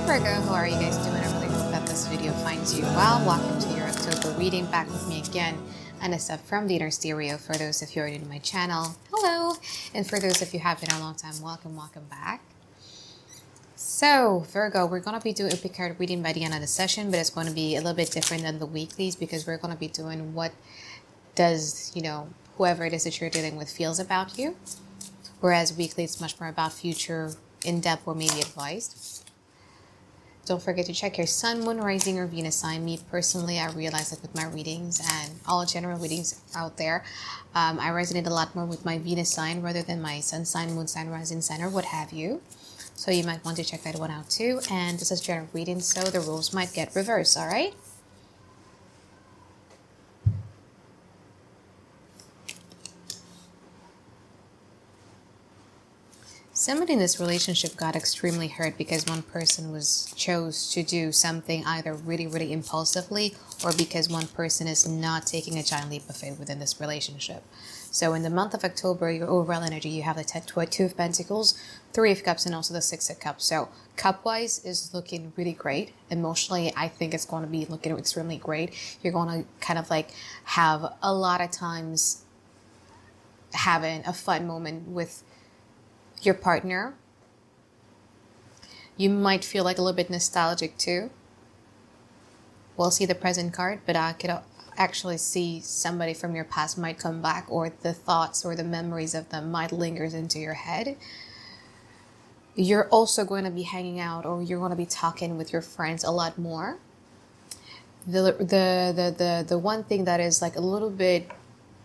Virgo, how are you guys doing? I really hope that this video finds you well. Welcome to your October reading. Back with me again, Anisa from the Inner Stereo. For those of you who are new to my channel, hello! And for those of you who have been a long time, welcome back. So, Virgo, we're going to be doing a pick card reading by the end of the session, but it's going to be a little bit different than the weeklies because we're going to be doing what does, whoever it is that you're dealing with feels about you. Whereas weekly, it's much more about future, in-depth, or maybe advice. Don't forget to check your sun, moon, rising, or Venus sign. Me, personally, I realize that with my readings and all general readings out there, I resonate a lot more with my Venus sign rather than my sun sign, moon sign, rising sign, or what have you. So you might want to check that one out too. And this is general reading, so the rules might get reversed, all right? Somebody in this relationship got extremely hurt because one person chose to do something either really impulsively or because one person is not taking a giant leap of faith within this relationship. So in the month of October, your overall energy, you have the Two of Pentacles, Three of Cups, and also the Six of Cups. So cup-wise is looking really great. Emotionally, I think it's going to be looking extremely great. You're going to kind of like have a lot of times having a fun moment with your partner. You might feel like a little bit nostalgic too. We'll see the present card, but I could actually see somebody from your past might come back, or the thoughts or the memories of them might linger into your head. You're also going to be hanging out, or you're going to be talking with your friends a lot more. The one thing that is like a little bit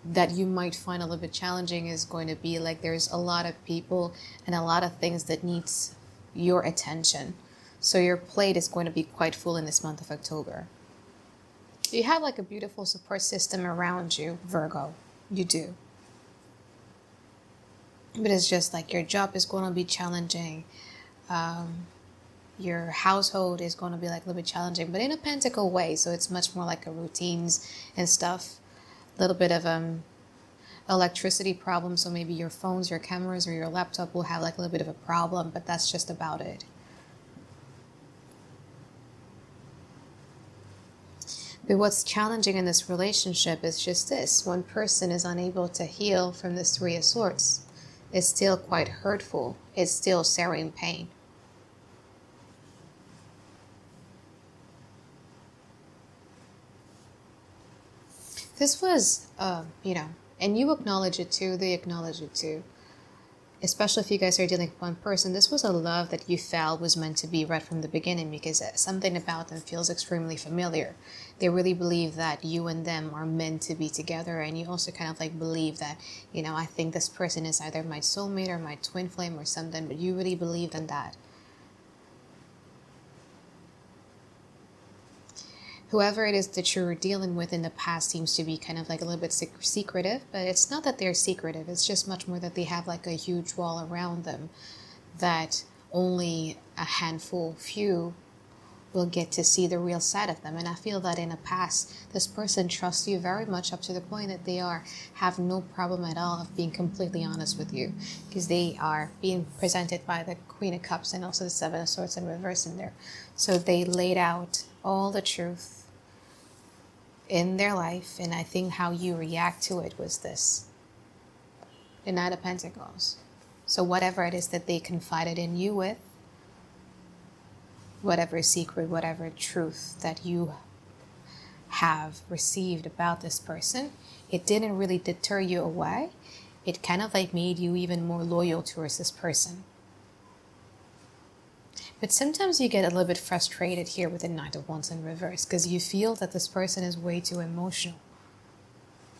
that you might find a little bit challenging is going to be like there's a lot of people and a lot of things that needs your attention. So your plate is going to be quite full in this month of October. You have like a beautiful support system around you, Virgo. You do. But it's just like your job is going to be challenging. Your household is going to be like a little bit challenging, but in a pentacle way. So it's much more like a routines and stuff. A little bit of electricity problem, so maybe your phones, your cameras, or your laptop will have like a little bit of a problem, but that's just about it. But what's challenging in this relationship is just this: one person is unable to heal from this Three of Swords. It's still quite hurtful. It's still searing pain. This was, and you acknowledge it too, they acknowledge it too. Especially if you guys are dealing with one person. This was a love that you felt was meant to be right from the beginning because something about them feels extremely familiar. They really believe that you and them are meant to be together, and you also kind of like believe that, I think this person is either my soulmate or my twin flame or something, but you really believed in that. Whoever it is that you're dealing with in the past seems to be kind of like a little bit secretive, but it's not that they're secretive. It's just much more that they have like a huge wall around them that only a handful, few will get to see the real side of them. And I feel that in the past, this person trusts you very much up to the point that they have no problem at all of being completely honest with you, because they are being presented by the Queen of Cups and also the Seven of Swords in reverse in there. So they laid out all the truth in their life, and I think how you react to it was this: the Knight of Pentacles. So whatever it is that they confided in you with, whatever secret, whatever truth that you have received about this person, it didn't really deter you away. It kind of like made you even more loyal towards this person. But sometimes you get a little bit frustrated here with the Knight of Wands in reverse because you feel that this person is way too emotional.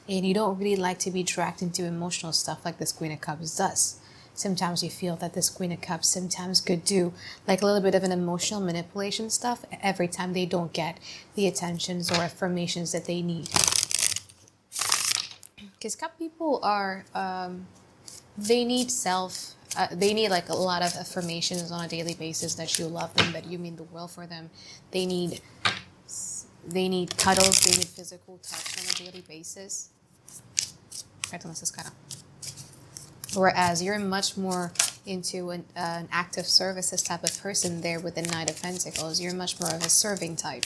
And you don't really like to be dragged into emotional stuff like this Queen of Cups does. Sometimes you feel that this Queen of Cups sometimes could do like a little bit of an emotional manipulation stuff every time they don't get the attentions or affirmations that they need. Because Cup people are, they need they need like a lot of affirmations on a daily basis that you love them, that you mean the world for them. They need cuddles, they need physical touch on a daily basis. Whereas you're much more into an active services type of person there with the Knight of Pentacles. You're much more of a serving type.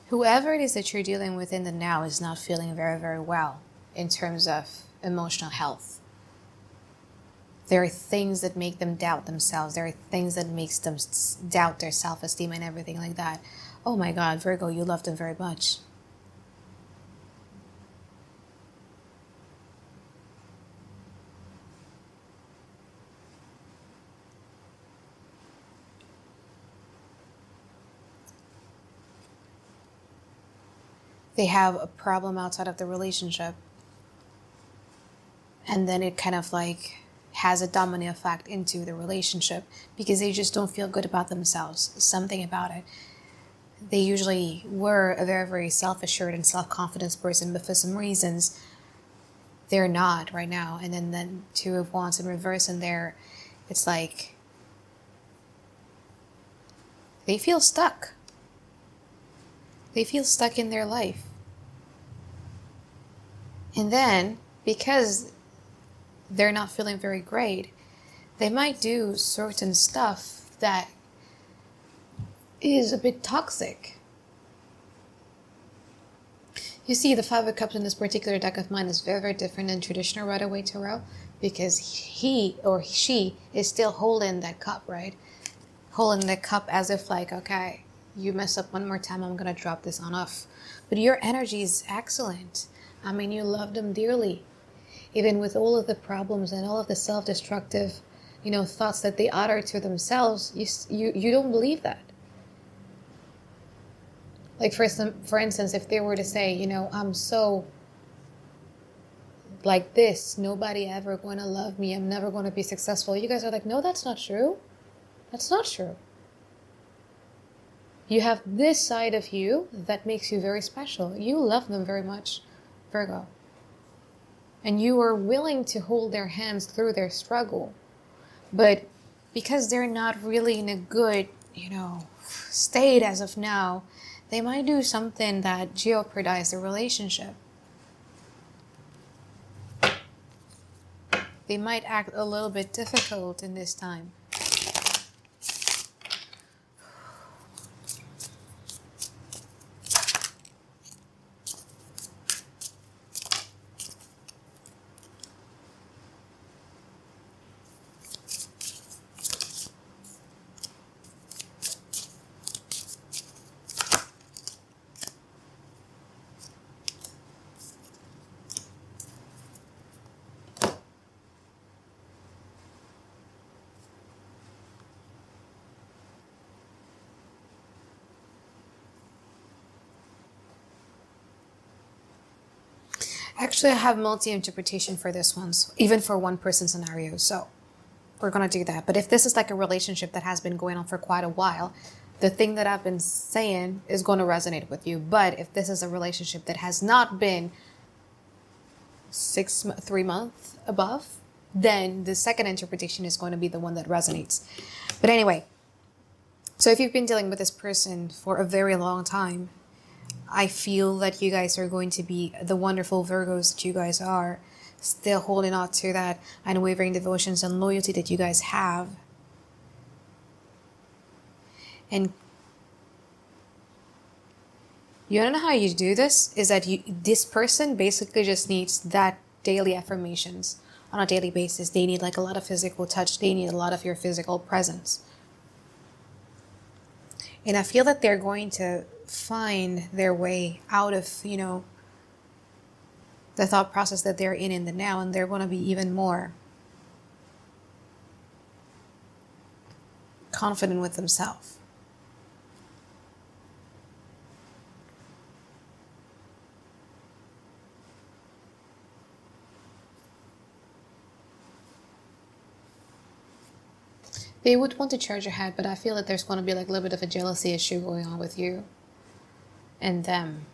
Whoever it is that you're dealing with in the now is not feeling very, very well in terms of emotional health. There are things that make them doubt themselves. There are things that makes them doubt their self-esteem and everything like that. Oh my God, Virgo, you love them very much. They have a problem outside of the relationship. And then it kind of like has a domino effect into the relationship because they just don't feel good about themselves. Something about it. They usually were a very, very self-assured and self-confident person, but for some reasons, they're not right now. And then Two of Wands in reverse, and it's like they feel stuck. They feel stuck in their life. And then, because they're not feeling very great, they might do certain stuff that is a bit toxic. You see, the Five of Cups in this particular deck of mine is very, very different than traditional Rider-Waite Tarot, because he or she is still holding that cup, right? Holding the cup as if like, okay, you mess up one more time, I'm going to drop this on off. But your energy is excellent. I mean, you love them dearly. Even with all of the problems and all of the self-destructive, thoughts that they utter to themselves, you don't believe that. Like for instance, if they were to say, I'm so like this, nobody ever going to love me, I'm never going to be successful. You guys are like, no, that's not true. That's not true. You have this side of you that makes you very special. You love them very much, Virgo. And you are willing to hold their hands through their struggle. But because they're not really in a good, state as of now, they might do something that jeopardizes the relationship. They might act a little bit difficult in this time. Actually, I have multi-interpretation for this one, even for one person scenario. So we're going to do that. But if this is like a relationship that has been going on for quite a while, the thing that I've been saying is going to resonate with you. But if this is a relationship that has not been 3 months above, then the second interpretation is going to be the one that resonates. But anyway, so if you've been dealing with this person for a very long time, I feel that you guys are going to be the wonderful Virgos that you guys are, still holding on to that unwavering devotions and loyalty that you guys have. And you don't know how you do this? Is that this person basically just needs that daily affirmations on a daily basis. They need like a lot of physical touch. They need a lot of your physical presence. And I feel that they're going to find their way out of, the thought process that they're in the now, and they're going to be even more confident with themselves. They would want to charge ahead, but I feel that there's going to be like a little bit of a jealousy issue going on with you and them.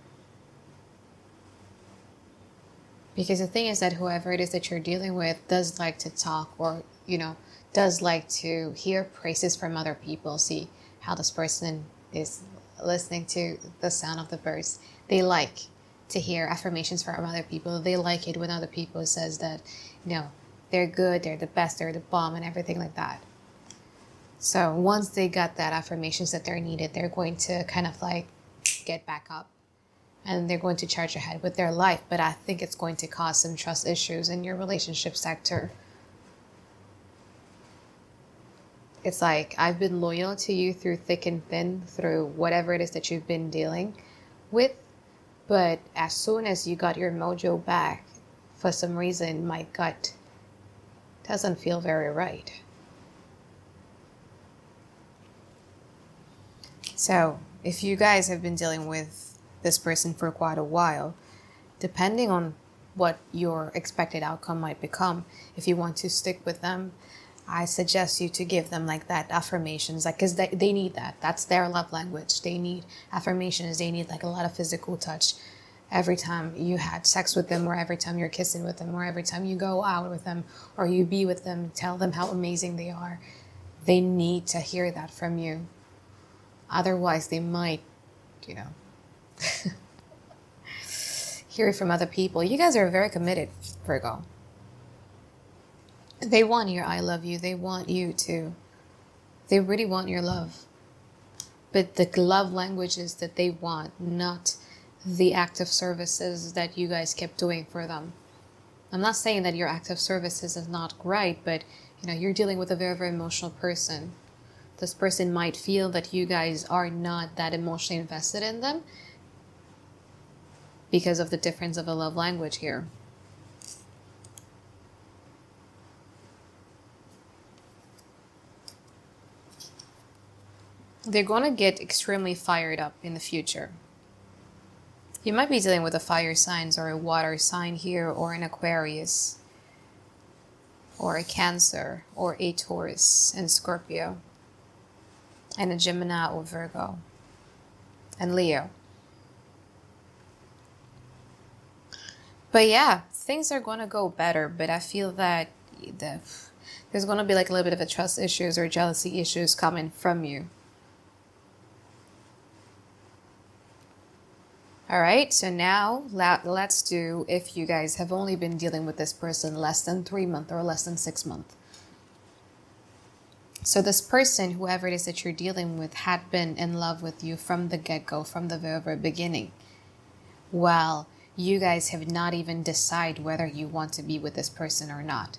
Because the thing is that whoever it is that you're dealing with does like to talk, or, you know, does like to hear praises from other people. See how this person is listening to the sound of the birds. They like to hear affirmations from other people. They like it when other people says that, you know, they're good, they're the best, they're the bomb, and everything like that. So once they got that affirmations that they're needed, they're going to kind of like get back up and they're going to charge ahead with their life. But I think it's going to cause some trust issues in your relationship sector. It's like, I've been loyal to you through thick and thin, through whatever it is that you've been dealing with. But as soon as you got your mojo back, for some reason, my gut doesn't feel very right. So if you guys have been dealing with this person for quite a while, depending on what your expected outcome might become, if you want to stick with them, I suggest you to give them like that affirmations, like, because they need that. That's their love language. They need affirmations. They need like a lot of physical touch. Every time you had sex with them, or every time you're kissing with them, or every time you go out with them, or you be with them, tell them how amazing they are. They need to hear that from you. Otherwise, they might, you know, hear it from other people. You guys are very committed, Virgo. They want your I love you. They want you to. They really want your love. But the love languages that they want, not the active services that you guys kept doing for them. I'm not saying that your active services is not right, but you know, you're dealing with a very, very emotional person. This person might feel that you guys are not that emotionally invested in them because of the difference of a love language here. They're going to get extremely fired up in the future. You might be dealing with a fire signs or a water sign here, or an Aquarius, or a Cancer, or a Taurus and Scorpio, and a Gemini or Virgo, and Leo. But yeah, things are going to go better, but I feel that there's going to be like a little bit of a trust issues or jealousy issues coming from you. All right, so now let's do if you guys have only been dealing with this person less than 3 months or less than 6 months. So this person, whoever it is that you're dealing with, had been in love with you from the get-go, from the very, very beginning. Well, you guys have not even decided whether you want to be with this person or not.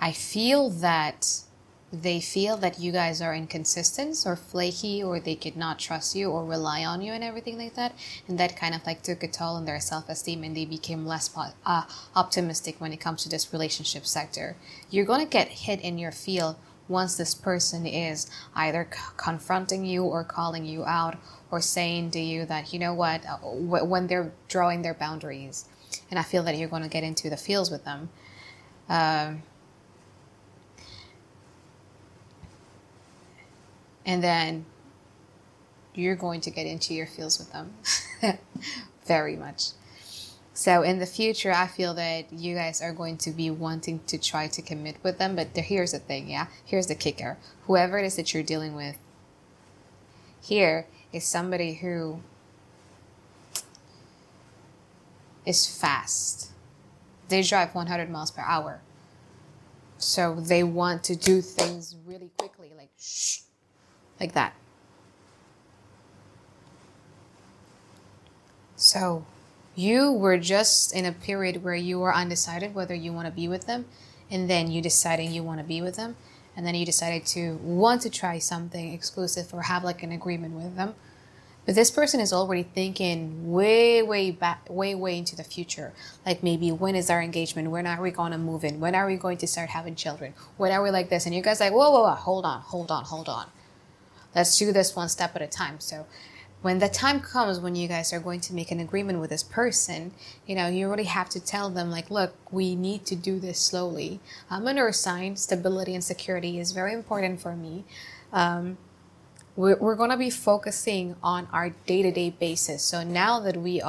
I feel that they feel that you guys are inconsistent or flaky, or they could not trust you or rely on you and everything like that. And that kind of like took a toll on their self-esteem, and they became less optimistic when it comes to this relationship sector. You're going to get hit in your field once this person is either confronting you or calling you out or saying to you that, you know what, when they're drawing their boundaries. And I feel that you're going to get into the feels with them. And then you're going to get into your feels with them. Very much. So in the future, I feel that you guys are going to be wanting to try to commit with them. But here's the thing, yeah? Here's the kicker. Whoever it is that you're dealing with here is somebody who is fast. They drive 100 miles per hour. So they want to do things really quickly, like shh. Like that. So you were just in a period where you were undecided whether you want to be with them, and then you decided you want to be with them, and then you decided to want to try something exclusive or have like an agreement with them. But this person is already thinking way back, way into the future. Like maybe, when is our engagement? When are we going to move in? When are we going to start having children? When are we like this? And you guys like, whoa, hold on. Let's do this one step at a time. So when the time comes when you guys are going to make an agreement with this person, you really have to tell them, like, look, we need to do this slowly. I'm an earth sign. Stability and security is very important for me. We're going to be focusing on our day-to-day basis. So now that we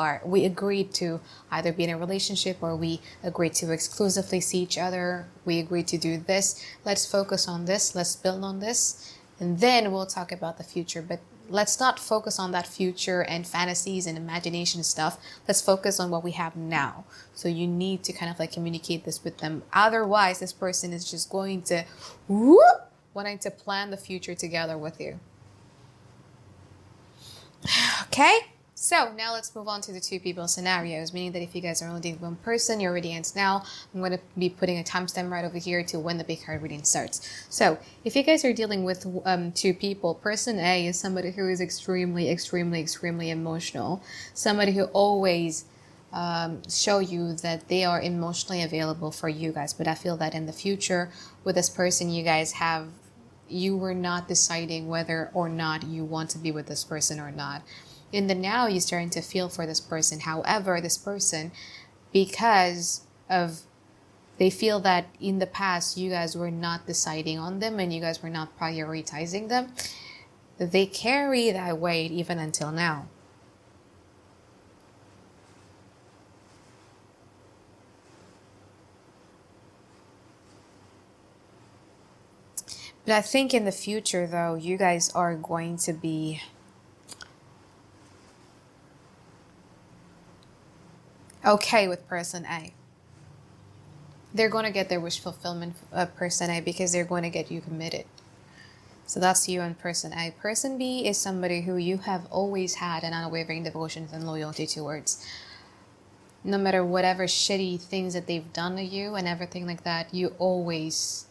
agreed to either be in a relationship, or we agreed to exclusively see each other, we agreed to do this, let's focus on this, let's build on this, and then we'll talk about the future. But let's not focus on that future and fantasies and imagination stuff. Let's focus on what we have now. So you need to kind of like communicate this with them. Otherwise, this person is just going to wanting to plan the future together with you. Okay, so now let's move on to the two people scenarios, meaning that if you guys are only dealing with one person, your reading ends now. I'm going to be putting a timestamp right over here to when the big card reading starts. So if you guys are dealing with two people, person A is somebody who is extremely, extremely, extremely emotional. Somebody who always show you that they are emotionally available for you guys. But I feel that in the future with this person, you were not deciding whether or not you want to be with this person or not. In the now, you're starting to feel for this person. However, this person, because of they feel that in the past you guys were not deciding on them and you guys were not prioritizing them, they carry that weight even until now. But I think in the future, though, you guys are going to be okay with person A. They're going to get their wish fulfillment, person A, because they're going to get you committed. So that's you and person A. Person B is somebody who you have always had an unwavering devotion and loyalty towards. No matter whatever shitty things that they've done to you and everything like that, you always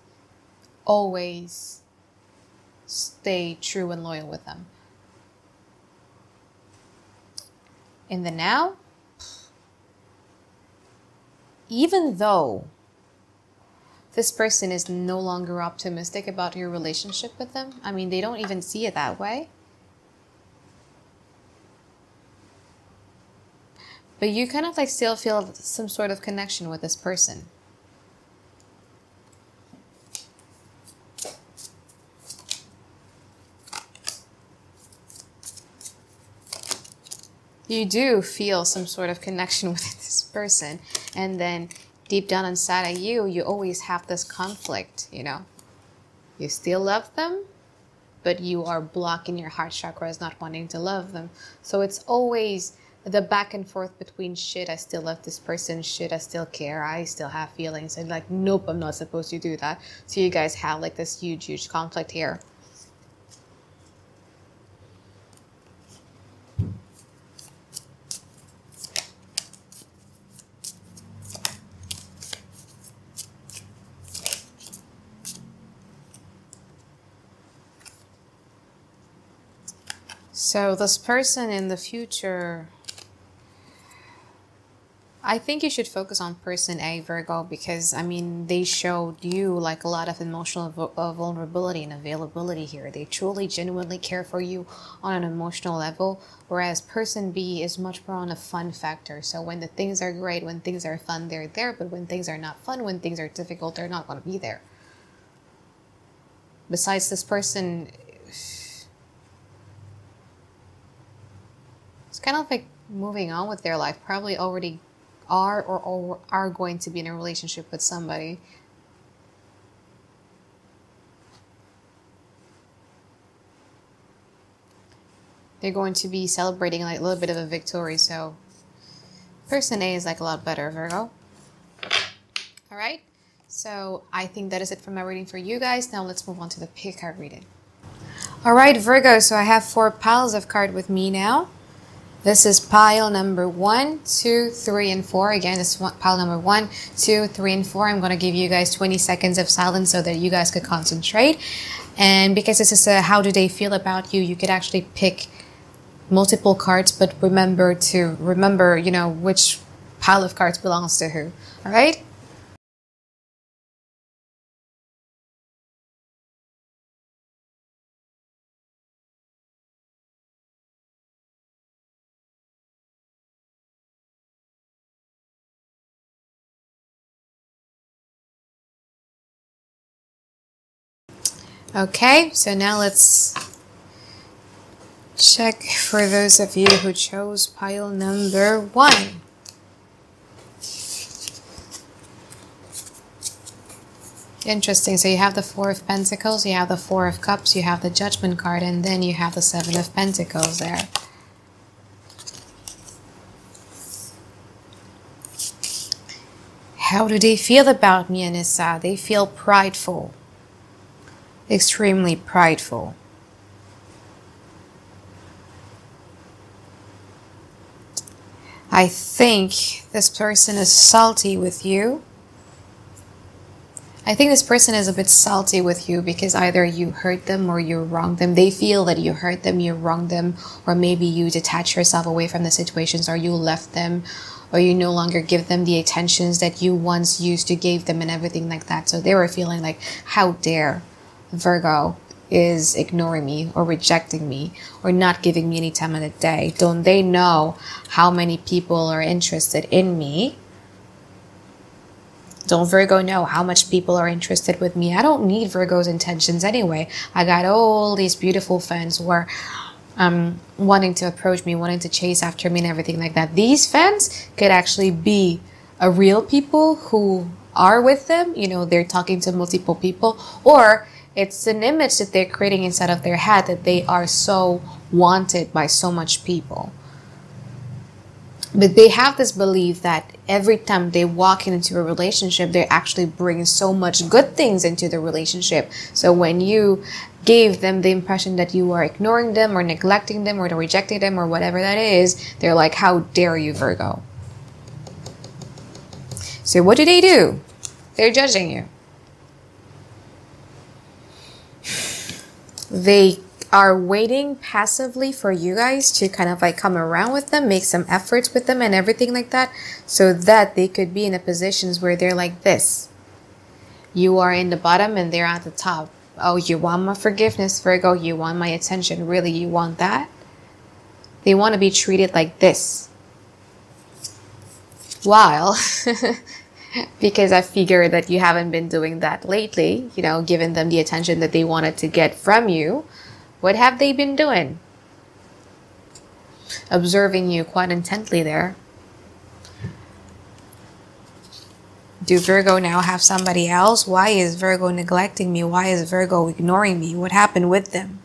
stay true and loyal with them. In the now, even though this person is no longer optimistic about your relationship with them, I mean, they don't even see it that way, but you kind of like still feel some sort of connection with this person. You do feel some sort of connection with this person, and then deep down inside of you, you always have this conflict, You still love them, but you are blocking your heart chakras, not wanting to love them. So it's always the back and forth between shit, I still love this person, shit, I still care, I still have feelings, and like, nope, I'm not supposed to do that. So you guys have like this huge, huge conflict here. So this person in the future, I think you should focus on person A, Virgo, because, I mean, they showed you like a lot of emotional vulnerability and availability here. They truly, genuinely care for you on an emotional level, whereas person B is much more on a fun factor. So when the things are great, when things are fun, they're there, but when things are not fun, when things are difficult, they're not going to be there. Besides, this person, it's kind of like moving on with their life, probably already are going to be in a relationship with somebody. They're going to be celebrating like a little bit of a victory. So person A is like a lot better, Virgo. All right. So I think that is it for my reading for you guys. Now let's move on to the pick card reading. All right, Virgo. So I have 4 piles of cards with me now. This is pile number 1, 2, 3, and 4. Again, this is pile number 1, 2, 3, and 4. I'm going to give you guys 20 seconds of silence so that you guys could concentrate. And because this is a how do they feel about you, you could actually pick multiple cards, but remember, which pile of cards belongs to who. All right? Okay, so now let's check for those of you who chose pile number 1. Interesting. So you have the 4 of Pentacles, you have the 4 of Cups, you have the Judgment card, and then you have the 7 of Pentacles there. How do they feel about me, Anisa? They feel prideful. Extremely prideful. I think this person is salty with you. I think this person is a bit salty with you because either you hurt them or you wronged them. They feel that you hurt them, you wronged them, or maybe you detach yourself away from the situations, or you left them, or you no longer give them the attentions that you once used to give them and everything like that. So they were feeling like, how dare Virgo is ignoring me or rejecting me or not giving me any time of the day. Don't they know how many people are interested in me? Don't Virgo know how much people are interested with me? I don't need Virgo's intentions anyway. I got all these beautiful fans who are wanting to approach me, wanting to chase after me and everything like that. These fans could actually be a real people who are with them. You know, they're talking to multiple people, or it's an image that they're creating inside of their head that they are so wanted by so much people. But they have this belief that every time they walk into a relationship, they actually bring so much good things into the relationship. So when you gave them the impression that you are ignoring them or neglecting them or rejecting them or whatever that is, they're like, how dare you, Virgo? So what do? They're judging you. They are waiting passively for you guys to kind of like come around with them, make some efforts with them and everything like that, so that they could be in a positions where they're like this. You are in the bottom and they're at the top. Oh, you want my forgiveness, Virgo? You want my attention? Really, you want that? They want to be treated like this. While, because I figure that you haven't been doing that lately, you know, giving them the attention that they wanted to get from you. What have they been doing? Observing you quite intently there. Do Virgo now have somebody else? Why is Virgo neglecting me? Why is Virgo ignoring me? What happened with them?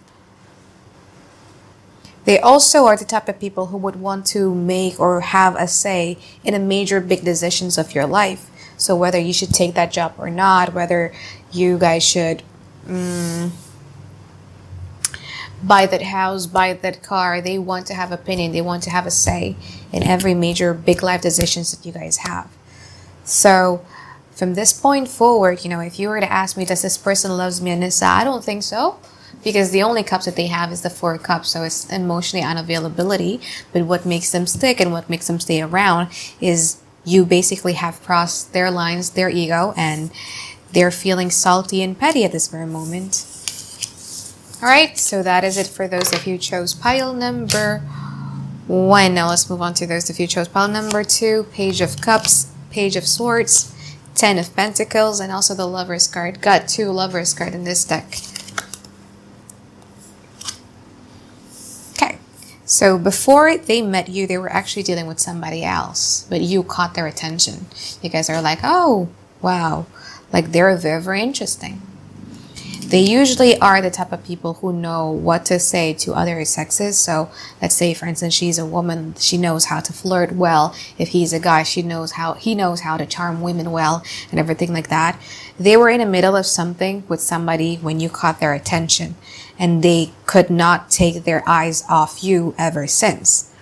They also are the type of people who would want to make or have a say in a major big decisions of your life. So whether you should take that job or not, whether you guys should buy that house, buy that car, they want to have opinion, they want to have a say in every major big life decisions that you guys have. So from this point forward, you know, if you were to ask me, does this person loves me, Anisa? I don't think so, because the only cups that they have is the 4 cups, so it's emotionally unavailability. But what makes them stick and what makes them stay around is you basically have crossed their lines, their ego, and they're feeling salty and petty at this very moment. Alright, so that is it for those of you who chose pile number 1. Now let's move on to those of you who chose pile number 2. Page of Cups, Page of Swords, 10 of Pentacles, and also the Lover's card. Got 2 Lover's card in this deck. Okay, so before they met you, they were actually dealing with somebody else, but you caught their attention. You guys are like, oh, wow, like they're very, very interesting. They usually are the type of people who know what to say to other sexes. So let's say, for instance, she's a woman. She knows how to flirt well. If he's a guy, he knows how to charm women well and everything like that. They were in the middle of something with somebody when you caught their attention, and they could not take their eyes off you ever since.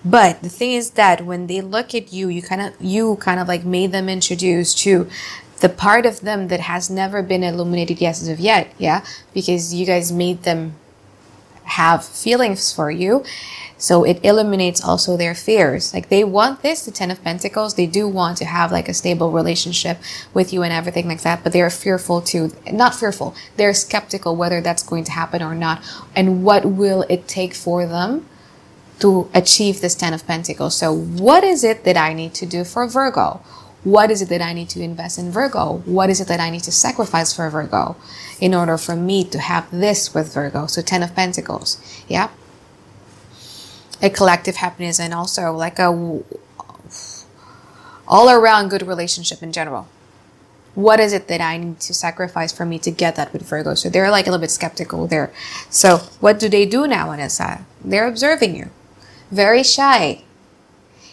But the thing is that when they look at you, you kind of like made them introduced to the part of them that has never been illuminated as of yet, yeah? Because you guys made them have feelings for you. So it eliminates also their fears. Like they want this, the 10 of Pentacles. They do want to have like a stable relationship with you and everything like that. But they're fearful too. Not fearful. They're skeptical whether that's going to happen or not. And what will it take for them to achieve this 10 of Pentacles? So what is it that I need to do for Virgo? What is it that I need to invest in Virgo? What is it that I need to sacrifice for Virgo in order for me to have this with Virgo? So 10 of Pentacles. Yeah. A collective happiness, and also like a all around good relationship in general. What is it that I need to sacrifice for me to get that with Virgo? So they're like a little bit skeptical there. So what do they do now, Anisa? They're observing you. Very shy.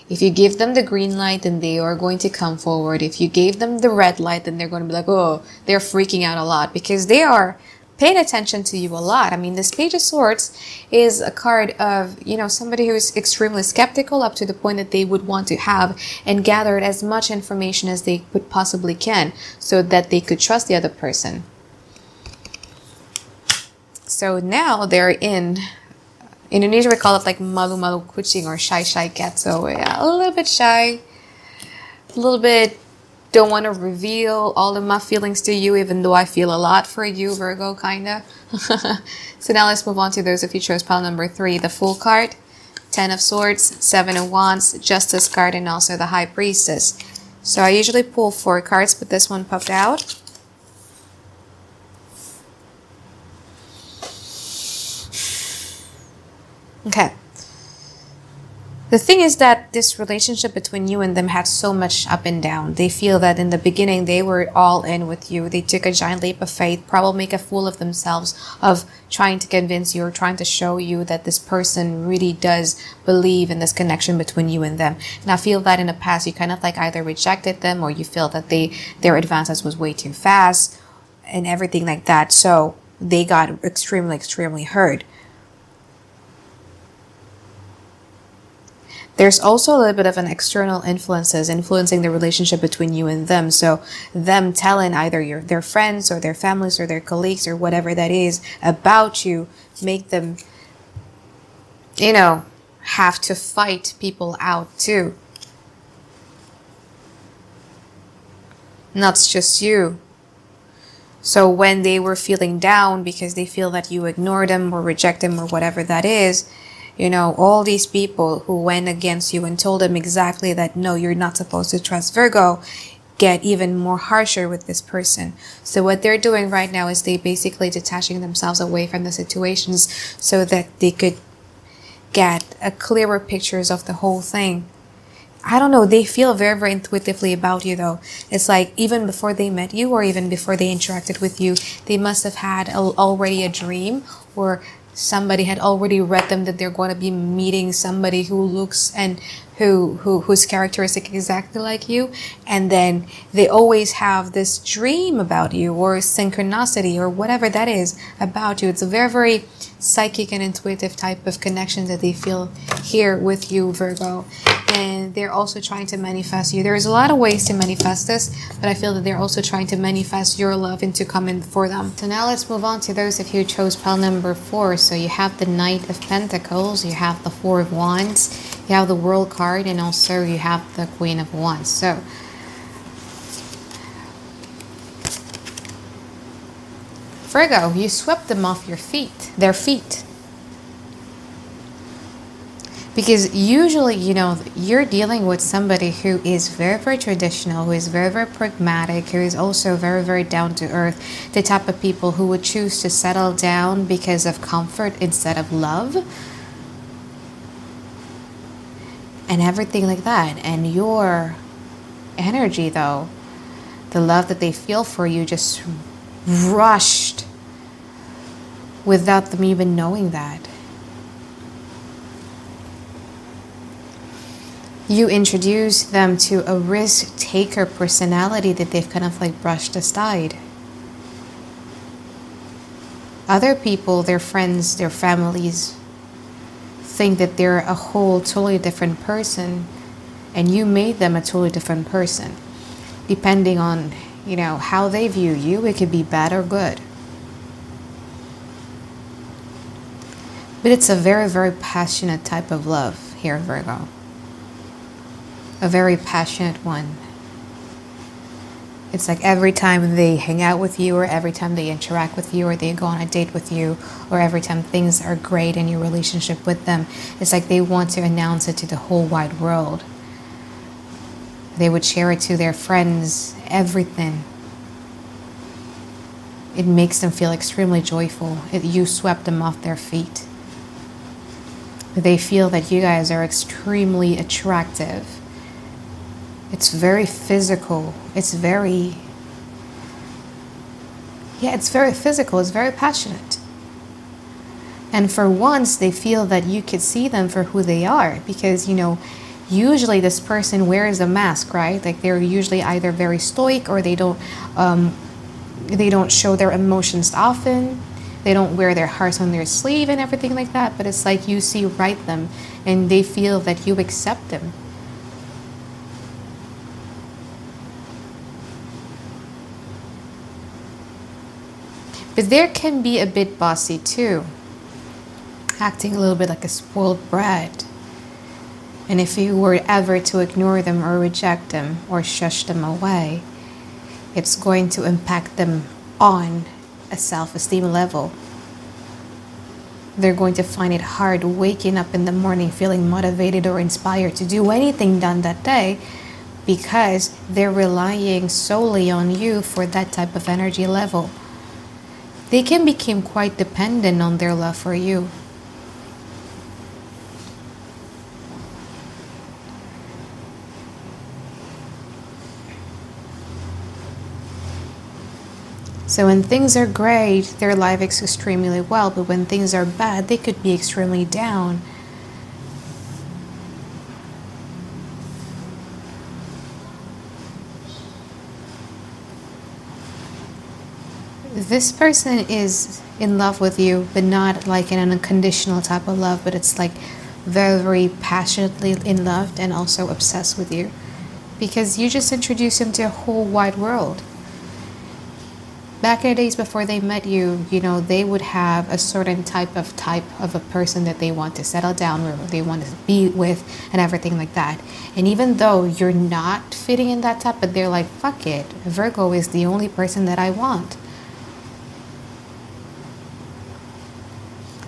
If you give them the green light, then they are going to come forward. If you gave them the red light, then they're going to be like, oh, they're freaking out a lot, because they are paying attention to you a lot. I mean, this Page of Swords is a card of, you know, somebody who is extremely skeptical up to the point that they would want to have and gather as much information as they could possibly can so that they could trust the other person. So now they're in Indonesia, we call it like malu-malu kucing or shy cat. So yeah, a little bit shy, a little bit don't want to reveal all of my feelings to you, even though I feel a lot for you, Virgo, kinda. So now let's move on to those of you chose pile number 3, the Fool card, 10 of Swords, 7 of Wands, Justice card, and also the High Priestess. So I usually pull 4 cards, but this one popped out. Okay. The thing is that this relationship between you and them had so much up and down. They feel that in the beginning they were all in with you. They took a giant leap of faith, probably make a fool of themselves of trying to convince you or trying to show you that this person really does believe in this connection between you and them. And I feel that in the past you kind of like either rejected them, or you feel that their advances was way too fast and everything like that. So they got extremely hurt. There's also a little bit of an external influences influencing the relationship between you and them. So them telling either their friends or their families or their colleagues or whatever that is about you, make them, you know, have to fight people out too. Not just you. So when they were feeling down because they feel that you ignore them or reject them or whatever that is, you know, all these people who went against you and told them exactly that, no, you're not supposed to trust Virgo, get even more harsher with this person. So what they're doing right now is they basically detaching themselves away from the situations so that they could get a clearer pictures of the whole thing. I don't know, they feel very intuitively about you though. It's like even before they met you or even before they interacted with you, they must have had already a dream, or somebody had already read them that they're going to be meeting somebody who looks and whose characteristic exactly like you, and then they always have this dream about you or synchronicity or whatever that is about you. It's a very psychic and intuitive type of connection that they feel here with you, Virgo. And they're also trying to manifest you. There's a lot of ways to manifest this, but I feel that they're also trying to manifest your love into coming for them. So now let's move on to those of you who chose pile number 4. So you have the Knight of Pentacles, you have the 4 of Wands, you have the World card, and also you have the Queen of Wands. So Virgo, you swept them off their feet. Because usually, you know, you're dealing with somebody who is very traditional, who is very pragmatic, who is also very down to earth, the type of people who would choose to settle down because of comfort instead of love. And everything like that. And your energy, though, the love that they feel for you just rushed without them even knowing that. You introduce them to a risk-taker personality that they've kind of like brushed aside. Other people, their friends, their families, think that they're a whole totally different person, and you made them a totally different person. Depending on, you know, how they view you, it could be bad or good. But it's a very passionate type of love here, Virgo. A very passionate one. It's like every time they hang out with you, or every time they interact with you, or they go on a date with you, or every time things are great in your relationship with them, it's like they want to announce it to the whole wide world. They would share it to their friends, everything. It makes them feel extremely joyful. You swept them off their feet. They feel that you guys are extremely attractive. It's very physical. It's very physical. It's very passionate. And for once, they feel that you could see them for who they are. Because, you know, usually this person wears a mask, right? Like they're usually either very stoic or they don't show their emotions often. They don't wear their hearts on their sleeve and everything like that. But it's like you see right them and they feel that you accept them. But there can be a bit bossy too. Acting a little bit like a spoiled brat. And if you were ever to ignore them or reject them or shush them away, it's going to impact them on a self-esteem level. They're going to find it hard waking up in the morning feeling motivated or inspired to do anything done that day because they're relying solely on you for that type of energy level. They can become quite dependent on their love for you. So when things are great, their life is extremely well, but when things are bad, they could be extremely down. This person is in love with you, but not like in an unconditional type of love, but it's like very passionately in love and also obsessed with you. Because you just introduced him to a whole wide world. Back in the days before they met you, you know, they would have a certain type of a person that they want to settle down with, they want to be with, and everything like that. And even though you're not fitting in that type, but they're like, fuck it, Virgo is the only person that I want.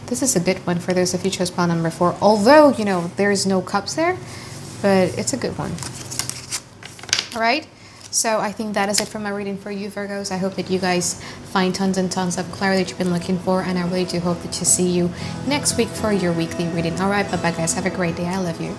This is a good one for those of you who chose pile number 4. Although, you know, there's no cups there, but it's a good one. All right. So I think that is it for my reading for you, Virgos. I hope that you guys find tons and tons of clarity that you've been looking for. And I really do hope that to see you next week for your weekly reading. All right. Bye-bye, guys. Have a great day. I love you.